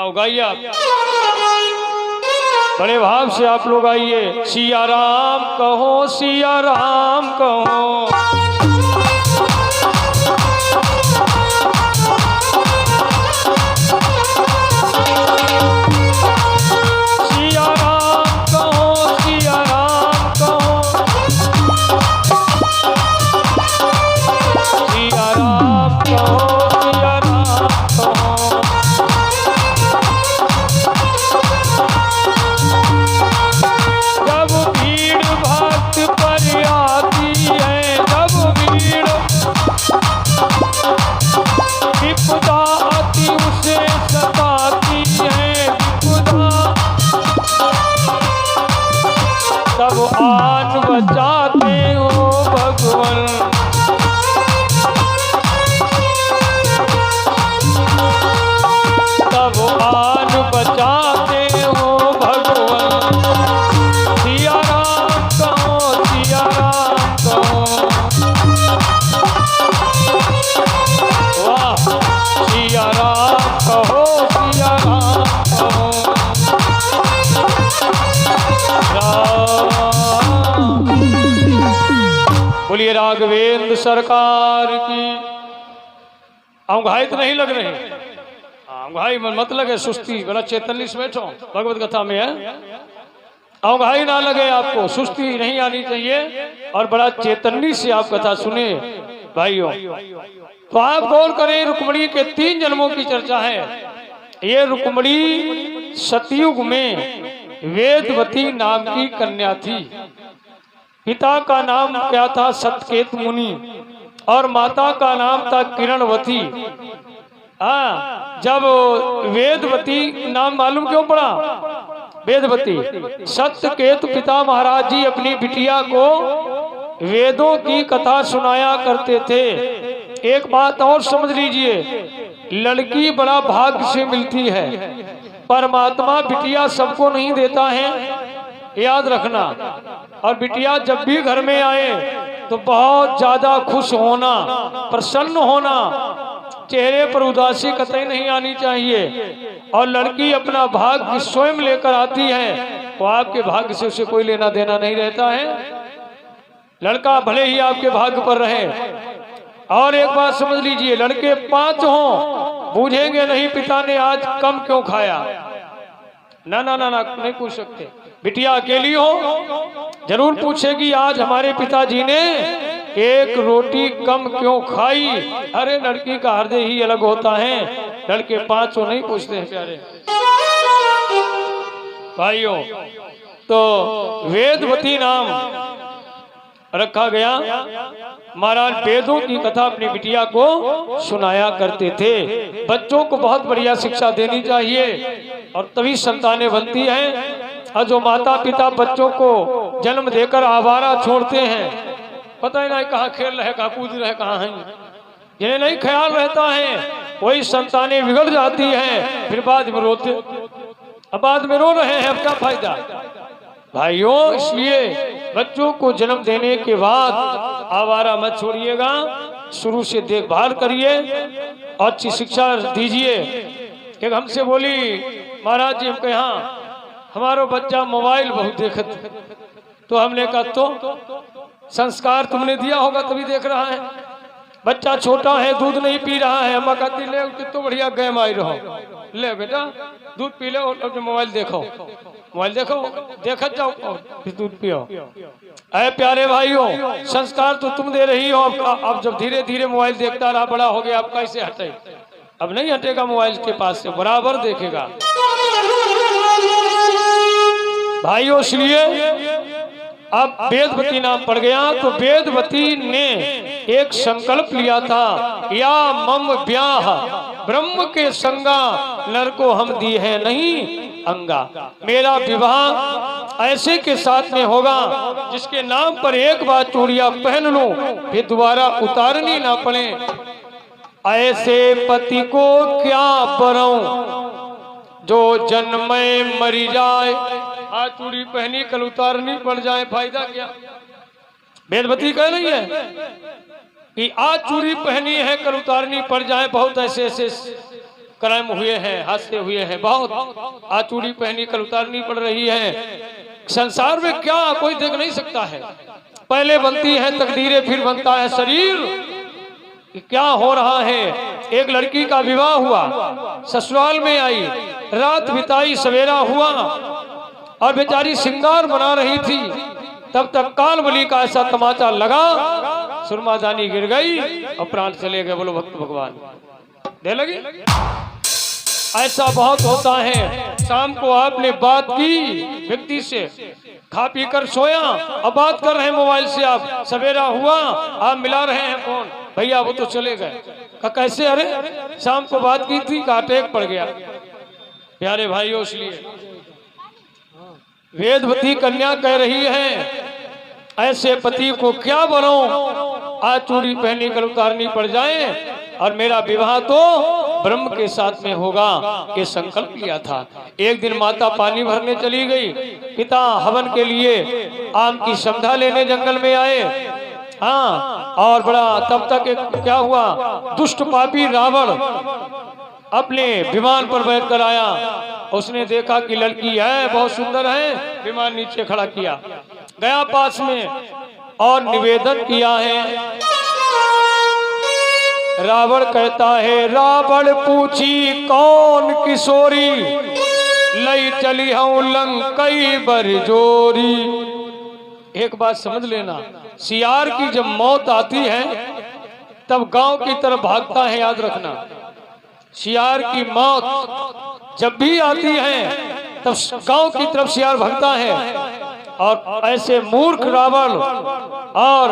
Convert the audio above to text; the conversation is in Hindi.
आओ गाइए आप, बड़े भाव से आप लोग आइए। सिया राम कहो, सिया राम कहो, सिया राम कहो, सिया राम कहो, सिया राम कहो, सिया राम कहो। जब भीड़ भक्त पर आती है, जब भीड़ विपदा अति उसे सताती है, विपदा तब आन बचाते हो भगवान। तब आन बचाते हो भगवान। सिया राम कहो, सिया राम कहो, वाह। सिया राम कहो, सिया राम कहो, राम। बोलिए राघवेंद्र सरकार की। अवघाई तो नहीं लग रहे, अवघाई मत लगे, सुस्ती बड़ा चैतन्य से बैठो, भगवत कथा में है। अवघाई ना लगे आपको, सुस्ती नहीं आनी चाहिए और बड़ा चैतन्य से आप कथा सुने भाइयों। तो आप गौर करें, रुक्मणी के 3 जन्मों की चर्चा है। ये रुक्मणी सतयुग में वेदवती नाम की कन्या थी। पिता का नाम क्या था? सतकेत मुनि, और माता का नाम था किरणवती। जब वेदवती नाम मालूम क्यों पड़ा? वेदवती, सत्यकेतु पिता महाराज जी अपनी बिटिया को वेदों की कथा सुनाया करते थे। एक बात और समझ लीजिए, लड़की बड़ा भाग्य से मिलती है, परमात्मा बिटिया सबको नहीं देता है, याद रखना। और बिटिया जब भी घर में आए तो बहुत ज्यादा खुश होना, प्रसन्न होना, चेहरे पर उदासी कतई नहीं आनी चाहिए। और लड़की अपना भाग्य स्वयं लेकर आती है, तो आपके भाग्य से उसे कोई लेना देना नहीं रहता है। लड़का भले ही आपके भाग्य पर रहे। और एक बात समझ लीजिए, लड़के 5 हों, बूझेंगे नहीं पिता ने आज कम क्यों खाया, ना ना ना ना, नहीं पूछ सकते। बिटिया अकेली हो, जरूर पूछेगी आज हमारे पिताजी ने एक रोटी कम क्यों खाई। अरे लड़की का हृदय ही अलग होता है, लड़के 5 हो नहीं पूछते हैं प्यारे भाइयों। तो वेदवती नाम रखा गया। महाराज वेदों की कथा अपनी बिटिया को सुनाया करते थे। बच्चों को बहुत बढ़िया शिक्षा देनी चाहिए और तभी संतानें बनती हैं। और जो माता पिता बच्चों को जन्म देकर आवारा छोड़ते हैं, पता ही नहीं कहाँ खेल रहे, कहाँ कूद रहे, कहाँ हैं, जिन्हें नहीं ख्याल रहता है, वही संतानें बिगड़ जाती हैं, फिर बाद में रोते। अब बाद में रो रहे हैं, अब क्या फायदा भाइयों। इसलिए बच्चों को जन्म देने के बाद आवारा मत छोड़िएगा, शुरू से देखभाल करिए और अच्छी शिक्षा दीजिए। एक हमसे बोली, महाराज जी हमको यहाँ हमारा बच्चा मोबाइल बहुत देखत, तो हमने कहा तो संस्कार तुमने दिया होगा तभी देख रहा है। बच्चा छोटा है, दूध नहीं पी रहा है, हम कहती ले कितना बढ़िया गेम आई रहो, ले बेटा दूध पी ले और मोबाइल देखो, मोबाइल देखो, देखत जाओ फिर दूध पियो। अरे प्यारे भाइयों, संस्कार तो तुम दे रही हो। अब जब धीरे धीरे मोबाइल देखता रहा, बड़ा हो गया, अब कैसे हटे? अब नहीं हटेगा मोबाइल के पास से, बराबर देखेगा भाइयों। इसलिए अब वेदवती नाम पड़ गया। तो वेदवती ने एक संकल्प लिया था, या मम ब्याह ब्रह्म के संगा, नर को हम दी है नहीं अंगा। मेरा विवाह ऐसे के साथ में होगा जिसके नाम पर एक बार चूड़ियां पहन लूं, फिर दोबारा उतारनी ना पड़े। ऐसे पति को क्या बरऊं, जो जन्म में मरी जाए। आज चूड़ी पहनी, कल उतारनी पड़ जाए, फायदा क्या? वेदवती कह रही है कि आज चूड़ी पहनी है, कल उतारनी पड़ जाए। बहुत ऐसे ऐसे कर्म हुए हैं, हादसे हुए हैं, बहुत आचूड़ी पहनी कर उतारनी पड़ रही है। संसार में क्या कोई देख नहीं सकता है। पहले बनती है तकदीरें, फिर बनता है शरीर। कि क्या हो रहा है। एक लड़की का विवाह हुआ, ससुराल में आई, रात बिताई, सवेरा हुआ और बेचारी श्रृंगार बना रही थी। तब तक काल बलि का ऐसा तमाचा लगा, सुरमादानी गिर गई और प्राण चले गए। बोलो भक्त भगवान दे लगी। ऐसा बहुत होता है। शाम को आपने बात की व्यक्ति से, खा पी कर सोया, अब बात कर रहे हैं मोबाइल से, आप सवेरा हुआ, आप मिला रहे हैं फोन, भैया वो तो चले गए। कैसे? अरे शाम को बात की थी, का अटैक पड़ गया। प्यारे भाइयों, इसलिए वेदवती कन्या कह रही है, ऐसे पति को क्या बनाऊं, आज चूड़ी पहनी कर उतारनी पड़ जाए और मेरा विवाह तो ब्रह्म के साथ में होगा, ये संकल्प लिया था। एक दिन माता पानी भरने चली गई, पिता हवन के लिए आम की समधा लेने जंगल में आए। हाँ, और बड़ा तब तक क्या हुआ, दुष्ट पापी रावण अपने विमान पर बैठ कर आया। उसने देखा कि लड़की है, बहुत सुंदर है, विमान नीचे खड़ा किया, गया पास में और निवेदन किया है। रावण कहता है, रावण पूछी कौन किशोरी, लई चली हूं लंकई बरजोरी। एक बात समझ लेना, सियार की जब मौत आती है तब गांव की तरफ भागता है, याद रखना। सियार की मौत जब भी आती है तब गांव की तरफ सियार भागता है। और ऐसे मूर्ख रावण और